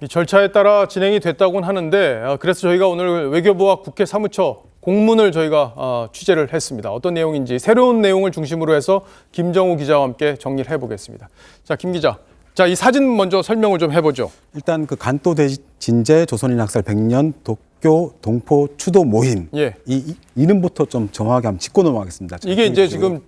이 절차에 따라 진행이 됐다고는 하는데 그래서 저희가 오늘 외교부와 국회 사무처 공문을 저희가 취재를 했습니다. 어떤 내용인지 새로운 내용을 중심으로 해서 김정우 기자와 함께 정리를 해보겠습니다. 자, 김 기자. 자, 이 사진 먼저 설명을 좀 해보죠. 일단 그 간도 대진제 조선인 학살 100년 도쿄 동포 추도 모임. 예. 이 이름부터 좀 정확하게 한번 짚고 넘어가겠습니다. 이게 이제 지금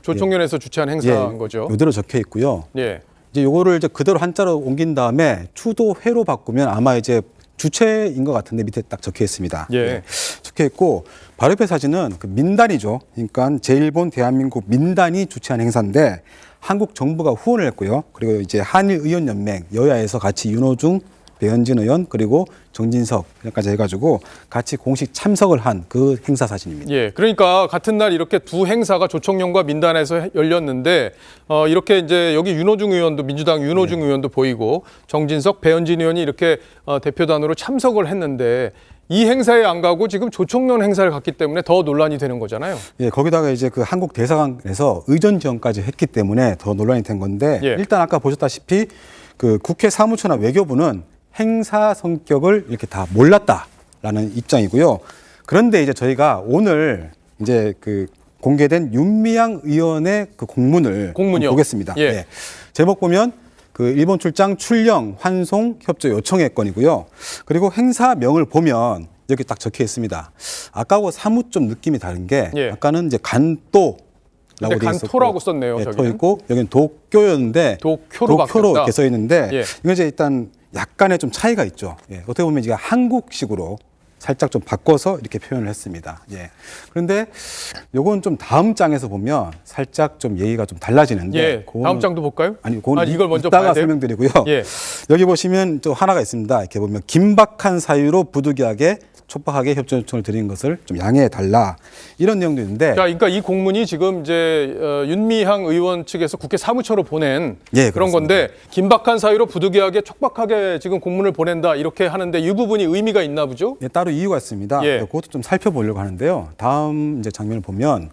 조총련에서 주최한 행사인 거죠. 이대로 적혀 있고요. 예. 이제 요거를 이제 그대로 한자로 옮긴 다음에 추도회로 바꾸면 아마 이제 주체인 것 같은데 밑에 딱 적혀 있습니다. 예. 적혀 있고 바로 옆에 사진은 그 민단이죠. 그러니까 제1본 대한민국 민단이 주최한 행사인데 한국 정부가 후원을 했고요. 그리고 이제 한일의원연맹 여야에서 같이 윤호중, 배현진 의원 그리고 정진석 까지 해가지고 같이 공식 참석을 한 그 행사 사진입니다. 예, 그러니까 같은 날 이렇게 두 행사가 조총련과 민단에서 열렸는데 이렇게 이제 여기 윤호중 의원도 민주당 윤호중 의원도 보이고 정진석, 배현진 의원이 이렇게 대표단으로 참석을 했는데 이 행사에 안 가고 지금 조총련 행사를 갔기 때문에 더 논란이 되는 거잖아요. 예, 거기다가 이제 그 한국 대사관에서 의전 지원까지 했기 때문에 더 논란이 된 건데 예. 일단 아까 보셨다시피 그 국회 사무처나 외교부는 행사 성격을 이렇게 다 몰랐다라는 입장이고요. 그런데 이제 저희가 오늘 이제 그 공개된 윤미향 의원의 그 공문을 보겠습니다. 예. 예. 제목 보면 그 일본 출장 출령 환송 협조 요청의 건이고요. 그리고 행사명을 보면 여기 딱 적혀 있습니다. 아까하고 사뭇 좀 느낌이 다른 게 예. 아까는 이제 간도 근데 간토라고 썼네요. 예, 저기는. 터 있고 여기는 도쿄였는데 도쿄로 바뀌었다. 이렇게 써 있는데 예. 이건 이제 일단 약간의 좀 차이가 있죠. 예, 어떻게 보면 제가 한국식으로 살짝 좀 바꿔서 이렇게 표현을 했습니다. 예. 그런데 요건 좀 다음 장에서 보면 살짝 좀 예의가 좀 달라지는데 예. 다음 장도 볼까요? 아니, 그건 이걸 먼저 이따가 봐야 돼요? 설명드리고요. 예. 여기 보시면 또 하나가 있습니다. 이렇게 보면 긴박한 사유로 부득이하게 촉박하게 협조 요청을 드린 것을 좀 양해해 달라 이런 내용도 있는데. 자, 그러니까 이 공문이 지금 이제 윤미향 의원 측에서 국회 사무처로 보낸 예, 그런 그렇습니다. 건데 긴박한 사유로 부득이하게 촉박하게 지금 공문을 보낸다 이렇게 하는데 이 부분이 의미가 있나 보죠? 예, 따로 이유가 있습니다. 예. 그것도 좀 살펴보려고 하는데요. 다음 이제 장면을 보면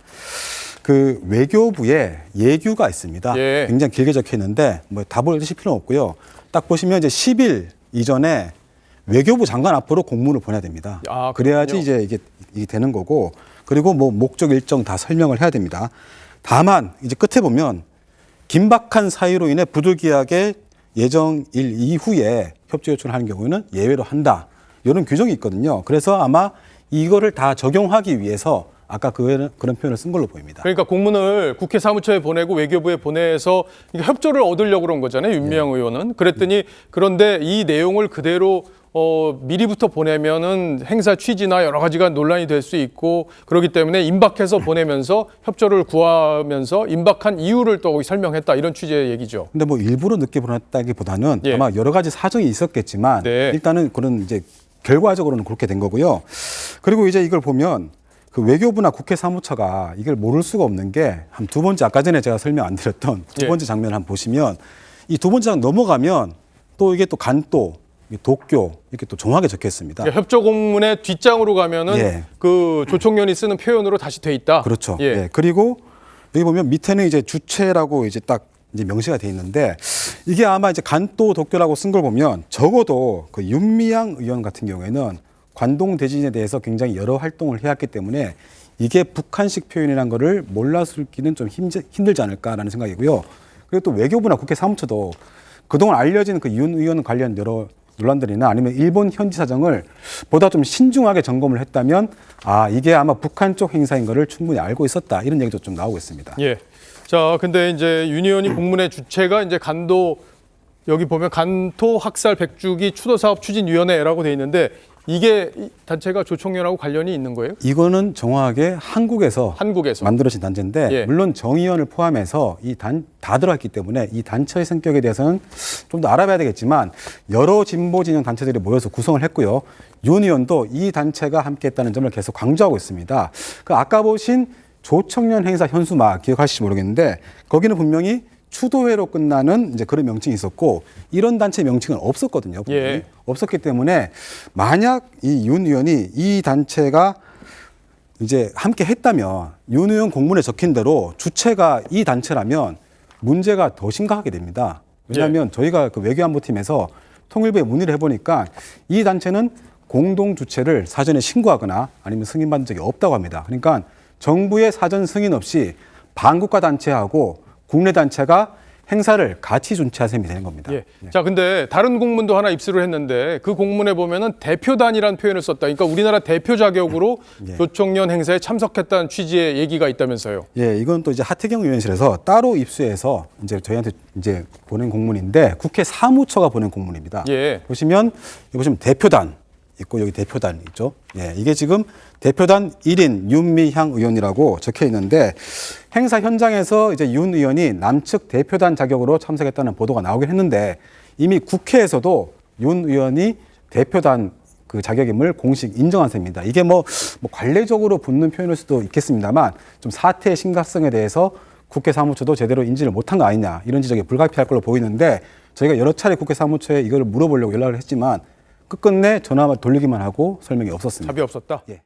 그 외교부에 예규가 있습니다. 예. 굉장히 길게 적혀 있는데 뭐 다 보실 필요는 없고요. 딱 보시면 이제 10일 이전에 외교부 장관 앞으로 공문을 보내야 됩니다. 아, 그래야지 이제 이게 되는 거고 그리고 뭐 목적 일정 다 설명을 해야 됩니다. 다만 이제 끝에 보면 긴박한 사유로 인해 부득이하게 예정일 이후에 협조 요청을 하는 경우에는 예외로 한다. 이런 규정이 있거든요. 그래서 아마 이거를 다 적용하기 위해서 아까 그런 표현을 쓴 걸로 보입니다. 그러니까 공문을 국회 사무처에 보내고 외교부에 보내서 협조를 얻으려고 그런 거잖아요. 윤미향 의원은. 그랬더니 그런데 이 내용을 그대로 미리부터 보내면은 행사 취지나 여러 가지가 논란이 될 수 있고 그렇기 때문에 임박해서 보내면서 협조를 구하면서 임박한 이유를 또 설명했다 이런 취지의 얘기죠. 근데 뭐 일부러 늦게 보냈다기보다는 예. 아마 여러 가지 사정이 있었겠지만 네. 일단은 그런 이제 결과적으로는 그렇게 된 거고요. 그리고 이제 이걸 보면 그 외교부나 국회 사무처가 이걸 모를 수가 없는 게 한 두 번째 아까 전에 제가 설명 안 드렸던 두 예. 번째 장면을 한번 보시면 이 두 번째 장 넘어가면 또 이게 또 간도 도쿄 이렇게 또 정확하게 적혀 있습니다. 그러니까 협조 공문의 뒷장으로 가면은 예. 그 조총련이 쓰는 표현으로 다시 돼 있다. 그렇죠. 예. 예. 그리고 여기 보면 밑에는 이제 주체라고 이제 딱 이제 명시가 돼 있는데 이게 아마 이제 간도 도쿄라고 쓴 걸 보면 적어도 그 윤미향 의원 같은 경우에는 관동 대진에 대해서 굉장히 여러 활동을 해왔기 때문에 이게 북한식 표현이라는 거를 몰랐을기는 좀 힘들지 않을까라는 생각이고요. 그리고 또 외교부나 국회 사무처도 그동안 알려진 그 윤 의원 관련 여러 논란들이나 아니면 일본 현지 사정을 보다 좀 신중하게 점검을 했다면 아 이게 아마 북한 쪽 행사인 거를 충분히 알고 있었다 이런 얘기도 좀 나오고 있습니다. 예. 자, 근데 이제 윤 의원이 공문의 주체가 이제 간도 여기 보면 간토 학살 백주기 추도 사업 추진위원회라고 돼 있는데 이게 이 단체가 조총련하고 관련이 있는 거예요? 이거는 정확하게 한국에서 만들어진 단체인데 예. 물론 정 의원을 포함해서 다 들어갔기 때문에 이 단체의 성격에 대해서는 좀 더 알아봐야 되겠지만 여러 진보 진영 단체들이 모여서 구성을 했고요. 윤 의원도 이 단체가 함께했다는 점을 계속 강조하고 있습니다. 그 아까 보신 조총련 행사 현수막 기억하실지 모르겠는데 거기는 분명히 추도회로 끝나는 이제 그런 명칭이 있었고 이런 단체 명칭은 없었거든요. 예. 없었기 때문에 만약 이 윤 의원이 이 단체가 이제 함께 했다면 윤 의원 공문에 적힌 대로 주체가 이 단체라면 문제가 더 심각하게 됩니다. 왜냐하면 저희가 그 외교안보팀에서 통일부에 문의를 해보니까 이 단체는 공동 주최를 사전에 신고하거나 아니면 승인받은 적이 없다고 합니다. 그러니까 정부의 사전 승인 없이 반국가 단체하고 국내 단체가 행사를 같이 주최한 셈이 되는 겁니다. 예. 자, 근데 다른 공문도 하나 입수를 했는데 그 공문에 보면은 대표단이라는 표현을 썼다. 그러니까 우리나라 대표 자격으로 조총련 행사에 참석했다는 취지의 얘기가 있다면서요. 예, 이건 또 이제 하태경 의원실에서 따로 입수해서 이제 저희한테 이제 보낸 공문인데 국회 사무처가 보낸 공문입니다. 예. 보시면 여기 보시면 대표단 있고 여기 대표단 있죠. 예, 이게 지금 대표단 1인 윤미향 의원이라고 적혀 있는데 행사 현장에서 이제 윤 의원이 남측 대표단 자격으로 참석했다는 보도가 나오긴 했는데 이미 국회에서도 윤 의원이 대표단 그 자격임을 공식 인정한 셈입니다. 이게 뭐 관례적으로 붙는 표현일 수도 있겠습니다만 좀 사태의 심각성에 대해서 국회 사무처도 제대로 인지를 못한 거 아니냐 이런 지적이 불가피할 걸로 보이는데 저희가 여러 차례 국회 사무처에 이걸 물어보려고 연락을 했지만 끝끝내 전화 돌리기만 하고 설명이 없었습니다. 답이 없었다. 예.